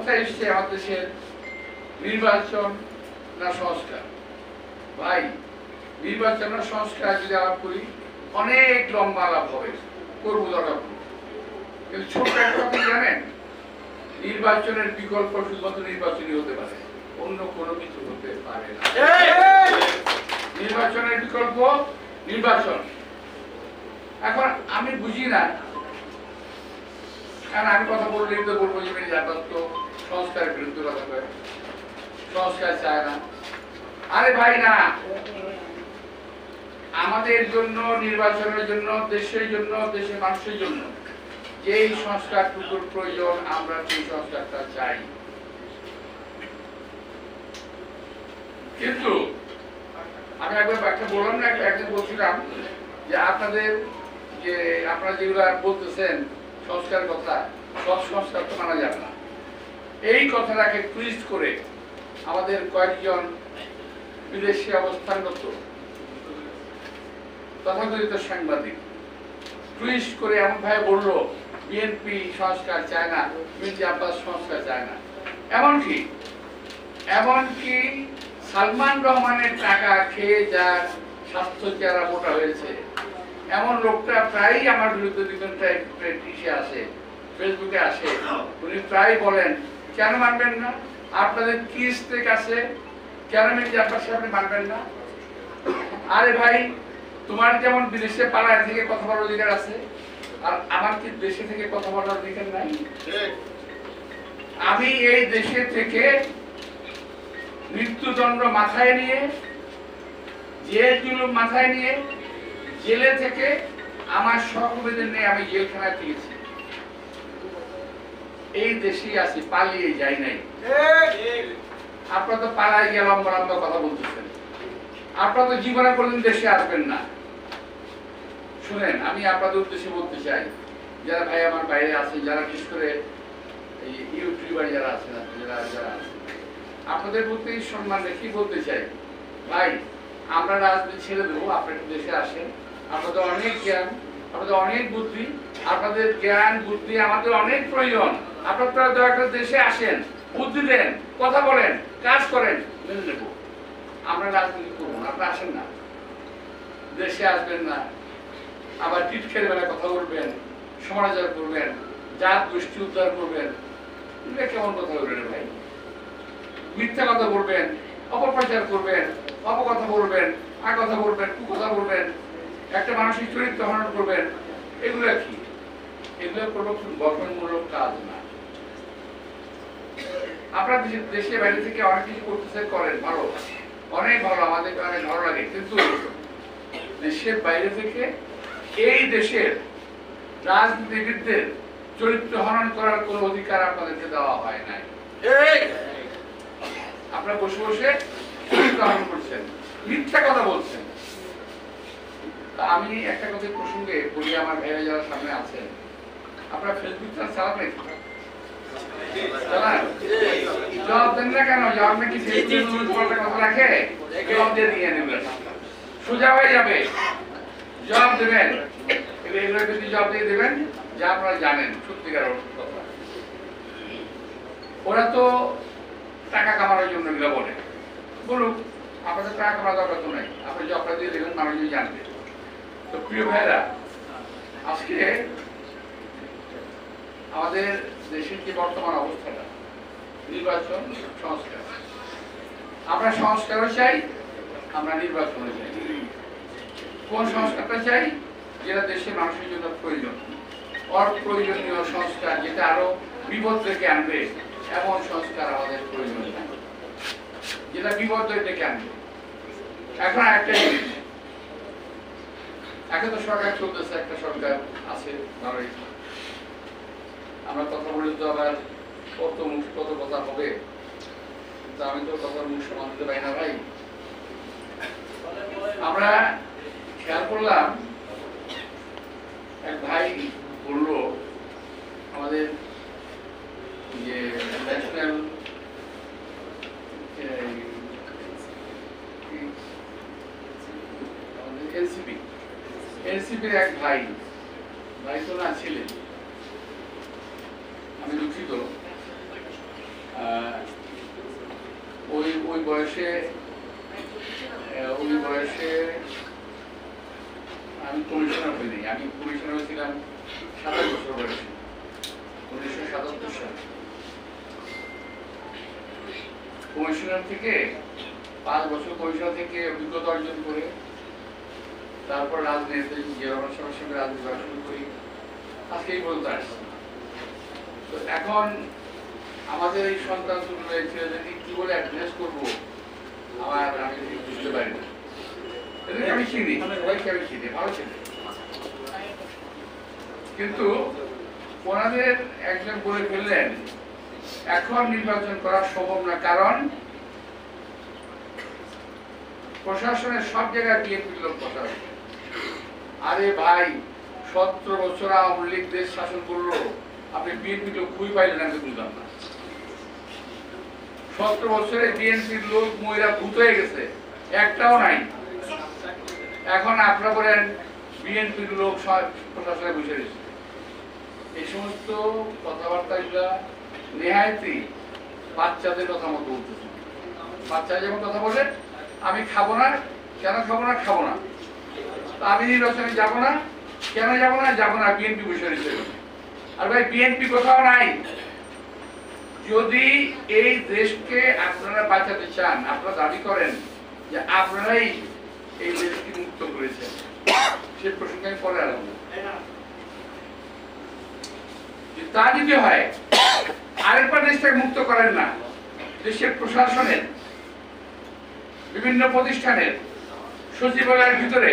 কথা এসছে আমাদের দেশের নির্বাচন না সংস্কার। ভাই, নির্বাচন না সংস্কার যদি আলাপ করি অনেক লম্বা আলাপ হবে, করবো দরকার। কিন্তু ছোট একটা কথা জানেন, নির্বাচনের বিকল্প শুধুমাত্র নির্বাচনই হতে পারে, অন্য কোনো কিছু হতে পারে না। নির্বাচনের বিকল্প নির্বাচন। এখন আমি বুঝি না, কারণ আমি কথা বললেই তো বলবো যে তো সংস্কারের বিরুদ্ধে কথা কয়, সংস্কার চায় না। আরে ভাই না, আমাদের জন্য, নির্বাচনের জন্য, দেশের জন্য, দেশের মানুষের জন্য যেই সংস্কারটুকুর প্রয়োজন আমরা সেই সংস্কারটা চাই। কিন্তু আমি একবার একটা বললাম না, একদিন বলছিলাম যে আপনাদের যে আপনারা যেগুলো বলতেছেন সংস্কার কথা, সব সংস্কার তো মানা যাবে না। এই কথাটাকে টুইস্ট করে আমাদের কয়েকজন বিদেশে অবস্থানরত তথাকথিত সাংবাদিক টুইস্ট করে এমন ভাবে বললো বিএনপি সংস্কার চায় না, মির্জা আব্বাস সংস্কার চায় না। এমনকি সালমান রহমানের টাকা খেয়ে যার স্বাস্থ্য চেহারা মোটা হয়েছে এমন লোকটা প্রায়ই আমার বিরুদ্ধে ইসে আসে, ফেসবুকে আসে, উনি প্রায় বলেন কেন মানবেন না, আপনাদের কি স্টেক আছে, কেন মির্জা আব্বাস আপনি মানবেন না? আরে ভাই, তোমার যেমন বিদেশে পাড়ায় থেকে কথা বলার অধিকার আছে, আর আমার কি দেশে থেকে কথা বলার অধিকার নাই? আমি এই দেশে থেকে মৃত্যুদণ্ড মাথায় নিয়ে, জেল জুলুম মাথায় নিয়ে, জেলে থেকে আমার সহকর্মীদের নিয়ে আমি জেলখানায় থেকেছি। এই দেশেই আছি, পালিয়ে যাই নাই। আপনারা তো পালায় গিয়ে লম্বা লম্বা কথা বলতেছেন, আপনারা তো জীবনে কোনদিন দেশে আসবেন না। শুনেন, আমি আপনাদের উদ্দেশ্যে বলতে চাই, যারা ভাই আমার বাইরে আছে, যারা বিশেষ করে ইউটিউবার যারা আছেন, যারা আপনাদের প্রতি সম্মান রেখে বলতে চাই, ভাই আমরা রাজনীতি ছেড়ে দেবো, আপনারা দেশে আসেন। আপনাদের অনেক জ্ঞান, আপনাদের অনেক বুদ্ধি, আপনাদের জ্ঞান বুদ্ধি আমাদের অনেক প্রয়োজন। আপনারা দয়া করে দেশে আসেন, বুদ্ধি দেন, কথা বলেন, কাজ করেন, মেনে নেব। আমরা রাজনীতি করবো না, আপনারা আসেন না, দেশে আসবেন না, আবার টিট খেলে বেলা কথা বলবেন, সমালোচনা করবেন, জাত গোষ্ঠী উদ্ধার করবেন, এগুলো কেমন কথা বলবেন ভাই? মিথ্যা কথা বলবেন, অপপ্রচার করবেন, অপকথা বলবেন, কথা বলবেন, কুকথা বলবেন, একটা মানসিক চরিত্র হনন করবেন, এগুলো কি? এগুলো কোনো গঠনমূলক কাজ না। আপনারা দেশে বাইরে থেকে অনেক কিছু করতেছে, করেন, ভালো, অনেক ভালো, আমাদের অনেক ভালো লাগে। কিন্তু দেশের বাইরে থেকে এই দেশের রাজনীতিবিদদের চরিত্র হনন করার কোন অধিকার আপনাদেরকে দেওয়া হয় নাই। আপনারা বসে বসে চরিত্র হনন করছেন, মিথ্যা কথা বলছেন। আমি একটা কথা প্রসঙ্গে বলি, আমার ভাইরা যারা সামনে আছেন, আপনারা ফেসবুকটা চালান নাকি? জবাব দেন না কেন? জবাব নাকি কথা রাখে, জবাব দিয়ে নিয়ে নেবেন, সোজা হয়ে যাবে। জবাব দেবেন, এগুলো যদি জবাব দিয়ে দেবেন যা আপনারা জানেন সত্যিকার কথা। ওরা তো টাকা কামানোর জন্য এগুলো বলে, বলুক, আপনাদের টাকা কামানোর দরকার তো নাই, আপনি জবটা দিয়ে দেবেন, মানুষজন জানবে। তো প্রিয় ভাইরা, আজকে আমাদের দেশের যে বর্তমান অবস্থাটা, নির্বাচন সংস্কার, আমরা সংস্কারও চাই, আমরা নির্বাচনও চাই। কোন সংস্কারটা চাই? যেটা দেশের মানুষের জন্য প্রয়োজন, অপ্রয়োজনীয় সংস্কার যেটা আরো বিপদ ডেকে আনবে, এমন সংস্কার আমাদের প্রয়োজন নাই, যেটা বিপদ ডেকে আনবে। এখন একটা জিনিস, এখন তো সরকার চলতেছে, একটা সরকার আছে ভালোই, আমরা কথা বলি তো আবার কত কথা হবে, কিন্তু আমি তো কথার মুখ সমান দিতে পারি না ভাই। আমরা খেয়াল করলাম, এক ভাই বলল আমাদের যে ন্যাশনাল এনসিপির এক ভাই তো না ছিলেন, আমি দুঃখিত, ওই বয়সে আমি কমিশনার হইনি। আমি কমিশনার হয়েছিলাম 27 বছর বয়সে, 1977 সালে। কমিশনার থেকে 5 বছর কমিশনার থেকে অভিজ্ঞতা অর্জন করে তারপর রাজনীতি জিয়াউর রহমানের সঙ্গে রাজনীতি করা শুরু করি, আজকে এই পর্যন্ত আসছি। তো এখন আমাদের এই সন্তান ছেলেদেরকে কি বলে অ্যাড্রেস করবো আমি বুঝতে পারি না। আমি চিনি, সবাইকে আমি চিনি, ভালো চিনি, কিন্তু ওনাদের একজন বলে ফেললেন এখন নির্বাচন করা সম্ভব না, কারণ প্রশাসনের সব জায়গায় বিএনপির লোক বসা আছে। আরে ভাই, 17 বছর আওয়ামী লীগ দেশ শাসন করলো, আপনি বিএনপি লোক খুবই পাইলেন, আমি বুঝলাম না। 17 বছরে বিএনপির লোক মহিলা ভূত হয়ে গেছে, একটাও নাই। এখন আপনারা বলেন বিএনপির লোক প্রশাসনে বসে রয়েছে। এই সমস্ত কথাবার্তা নেহায়তই বাচ্চাদের কথা মতো বলতেছে। বাচ্চা যেমন কথা বলে, আমি খাবো না, কেন খাবো না, খাবো না, আমি নির্বাচনে যাবো না, কেন যাবো না, যাবো না, বিএনপি বসে রয়েছে। আর ভাই, বিএনপি কোথাও নাই। যদি এই দেশকে আপনারা বাঁচাতে চান, আপনারা দাবি করেন যে আপনারাই এই দেশকে মুক্ত করেছেন, সে প্রসঙ্গে আমি পরে আলাদা। তা যদি হয়, আরেকবার দেশটাকে মুক্ত করেন না। দেশের প্রশাসনের বিভিন্ন প্রতিষ্ঠানের সচিবালয়ের ভিতরে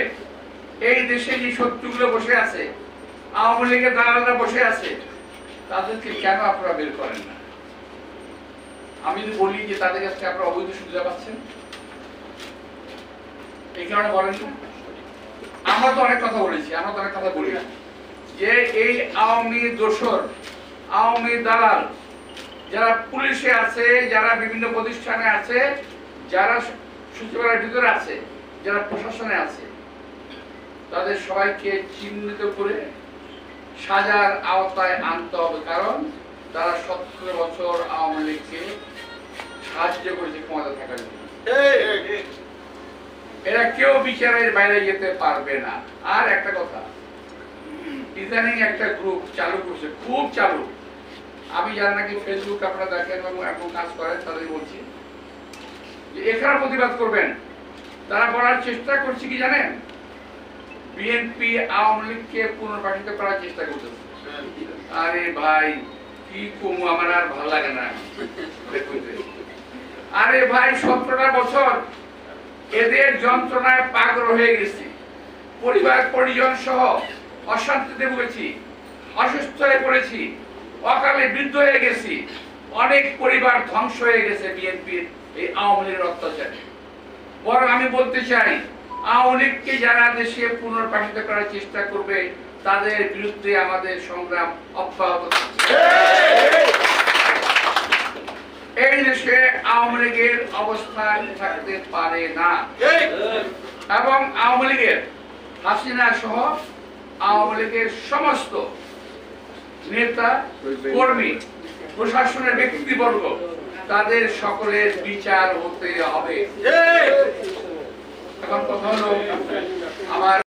এই দেশে যে শত্রুগুলো বসে আছে, আওয়ামী লীগের দালালরা বসে আছে, তাদেরকে কেন আপনারা বের করেন না? আমি যদি বলি যে তাদের কাছ থেকে আপনারা অবৈধ সুবিধা পাচ্ছেন, এই কারণে বলেন না। আমরা তো অনেক কথা বলেছি, আমরা তো অনেক কথা বলি যে এই আওয়ামী দোসর, আওয়ামী দালাল যারা পুলিশে আছে, যারা বিভিন্ন প্রতিষ্ঠানে আছে, যারা সচিবালয়ের ভিতরে আছে, যারা প্রশাসনে আছে, তাদের সবাইকে চিহ্নিত করে সাজার আওতায় আনতে হবে, কারণ তারা 17 বছর আওয়ামী লীগকে সাহায্য করেছে ক্ষমতা থাকার জন্য। এরা কেউ বিচারের বাইরে যেতে পারবে না। আর একটা কথা, ইদানিং একটা গ্রুপ চালু করছে, খুব চালু। আমি যারা নাকি ফেসবুক আপনারা দেখেন এবং এখন কাজ করেন, তাদের বলছি যে এখানে প্রতিবাদ করবেন। তারা বলার চেষ্টা করছে কি জানেন, বিএনপি আওয়ামী লীগকে পুনর্বাসিত করার চেষ্টা করতেছে। আরে ভাই, কি কমু, আমার আর ভালো লাগে না। আরে ভাই, 17টা বছর এদের যন্ত্রণায় পাগল হয়ে গেছি, পরিবার পরিজন সহ অশান্তিতে ভুগেছি, অসুস্থ হয়ে পড়েছি, অকালে বৃদ্ধ হয়ে গেছি, অনেক পরিবার ধ্বংস হয়ে গেছে বিএনপির এই আওয়ামী লীগের অত্যাচারে। বরং আমি বলতে চাই, আওয়ামী লীগকে যারা দেশে পুনর্বাসিত করার চেষ্টা করবে, তাদের বিরুদ্ধে আমাদের সংগ্রাম অব্যাহত থাকবে। এই দেশে আওয়ামী লীগের অবস্থান থাকতে পারে না, এবং আওয়ামী লীগের হাসিনা সহ আওয়ামী লীগের সমস্ত নেতা কর্মী, প্রশাসনের ব্যক্তিবর্গ, তাদের সকলের বিচার হতে হবে। এখন কথা হলো, আমার